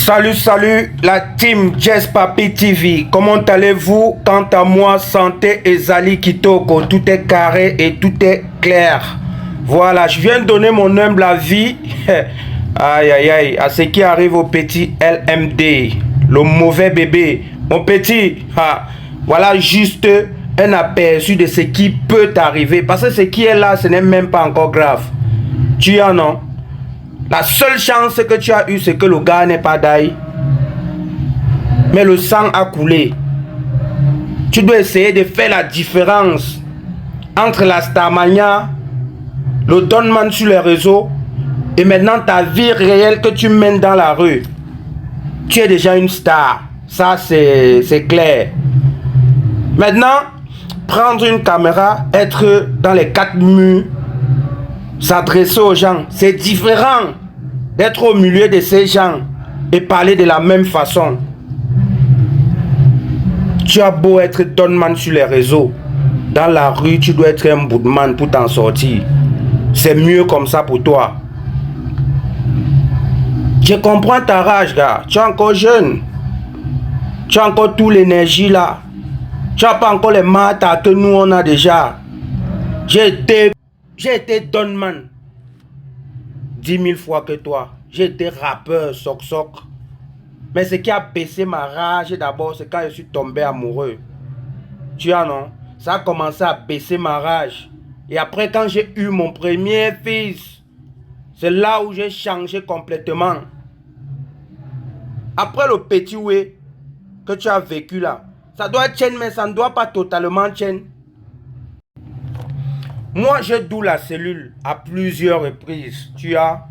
Salut la team Jess Papi TV. Comment allez-vous? Quant à moi, santé et Zali Kitoko. Tout est carré et tout est clair. Voilà, je viens de donner mon humble avis. Aïe aïe aïe, à ce qui arrive au petit LMD, le mauvais bébé. Mon petit, voilà juste un aperçu de ce qui peut arriver. Parce que ce qui est là, ce n'est même pas encore grave. Tu en as? La seule chance que tu as eue, c'est que le gars n'est pas d'ail. Mais le sang a coulé. Tu dois essayer de faire la différence entre la Starmania, le Donman sur les réseaux et maintenant ta vie réelle que tu mènes dans la rue. Tu es déjà une star. Ça, c'est clair. Maintenant, prendre une caméra, être dans les quatre murs, s'adresser aux gens, c'est différent d'être au milieu de ces gens et parler de la même façon. Tu as beau être Donman sur les réseaux, dans la rue, tu dois être un boudman pour t'en sortir. C'est mieux comme ça pour toi. Je comprends ta rage, gars. Tu es encore jeune. Tu as encore toute l'énergie là. Tu n'as pas encore les matas que nous on a déjà. J'ai été Donman 10 000 fois que toi. J'ai été rappeur, soc. Mais ce qui a baissé ma rage d'abord, c'est quand je suis tombé amoureux. Tu vois, non? Ça a commencé à baisser ma rage. Et après, quand j'ai eu mon premier fils, c'est là où j'ai changé complètement. Après le petit way que tu as vécu là, ça doit être chaîne, mais ça ne doit pas totalement chaîne. Moi, j'ai d'où la cellule à plusieurs reprises, tu as.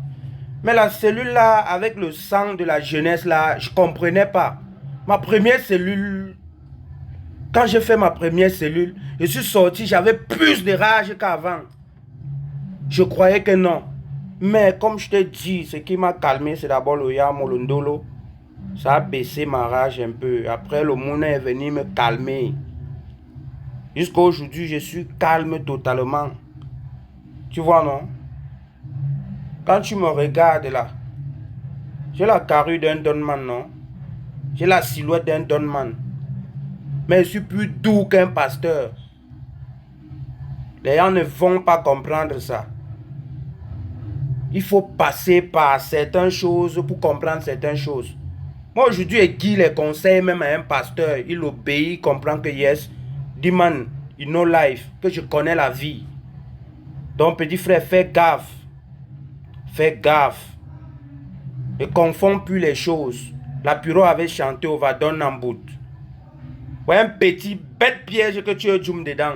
Mais la cellule là, avec le sang de la jeunesse là, je comprenais pas. Ma première cellule, quand j'ai fait ma première cellule, je suis sorti, j'avais plus de rage qu'avant. Je croyais que non. Mais comme je t'ai dit, ce qui m'a calmé, c'est d'abord le Yamo, le Ndolo. Ça a baissé ma rage un peu. Après, le Mouna est venu me calmer. Jusqu'à aujourd'hui, je suis calme totalement. Tu vois, non? Quand tu me regardes là, j'ai la carrure d'un Donman, non? J'ai la silhouette d'un Donman. Mais je suis plus doux qu'un pasteur. Les gens ne vont pas comprendre ça. Il faut passer par certaines choses pour comprendre certaines choses. Moi aujourd'hui, je guide les conseils même à un pasteur. Il obéit, il comprend que yes, dit man, you know life, que je connais la vie. Donc petit frère, fais gaffe. Fais gaffe. Ne confonds plus les choses. La Puro avait chanté au Vadon Nambout. Ouais, un petit bête piège que tu es zoom dedans.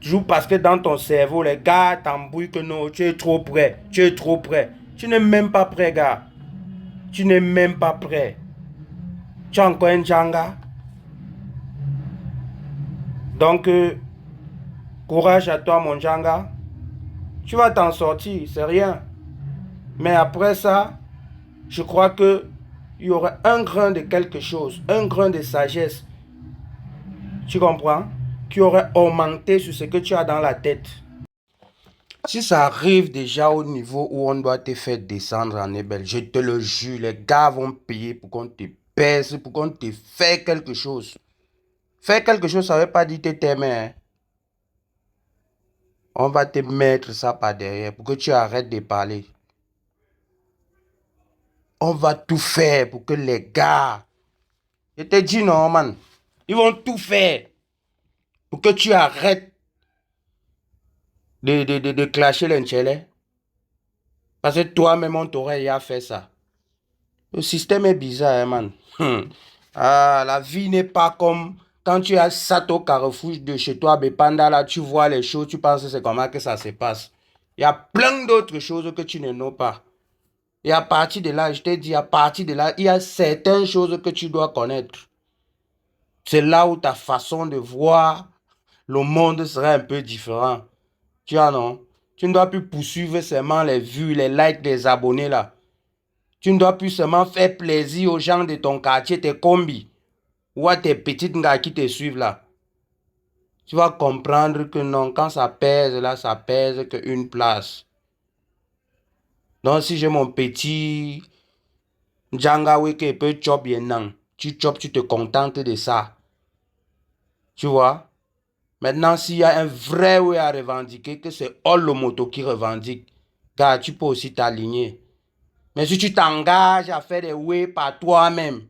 Toujours parce que dans ton cerveau, les gars t'embrouillent que non, tu es trop près. Tu es trop près. Tu n'es même pas prêt, gars. Tu n'es même pas prêt. Tu as encore un Djanga. Donc, courage à toi, mon Djanga. Tu vas t'en sortir, c'est rien. Mais après ça, je crois que il y aurait un grain de quelque chose, un grain de sagesse. Tu comprends? Qui aurait augmenté sur ce que tu as dans la tête. Si ça arrive déjà au niveau où on doit te faire descendre en ébelle, je te le jure, les gars vont payer pour qu'on te pèse, pour qu'on te fasse quelque chose. Faire quelque chose, ça ne veut pas dire te t'aimer. Hein. On va te mettre ça par derrière pour que tu arrêtes de parler. On va tout faire pour que les gars... Je te dis non, man. Ils vont tout faire pour que tu arrêtes de clasher l'enchélé. Parce que toi-même, on t'aurait à fait ça. Le système est bizarre, hein, man. La vie n'est pas comme quand tu as ça au carrefour de chez toi, Bepanda, là, tu vois les choses, tu penses que c'est comment que ça se passe. Il y a plein d'autres choses que tu ne know pas. Et à partir de là, je t'ai dit, à partir de là, il y a certaines choses que tu dois connaître. C'est là où ta façon de voir le monde sera un peu différent. Tu vois, non? Tu ne dois plus poursuivre seulement les vues, les likes, les abonnés là. Tu ne dois plus seulement faire plaisir aux gens de ton quartier, tes combis, ou à tes petites gars qui te suivent là. Tu vas comprendre que non, quand ça pèse là, ça pèse qu'une place. Donc si j'ai mon petit Djanga Weke peut chop yenang. Tu chopes, tu te contentes de ça. Tu vois? Maintenant, s'il y a un vrai way à revendiquer, que c'est Olomoto qui revendique, gars, tu peux aussi t'aligner. Mais si tu t'engages à faire des way par toi-même,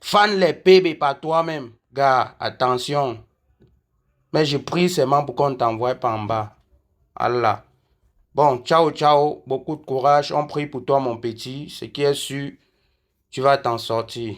fan les PB par toi-même, gars, attention. Mais je prie seulement pour qu'on t'envoie par en bas. Allah. Bon, ciao, ciao. Beaucoup de courage. On prie pour toi, mon petit. Ce qui est sûr, tu vas t'en sortir.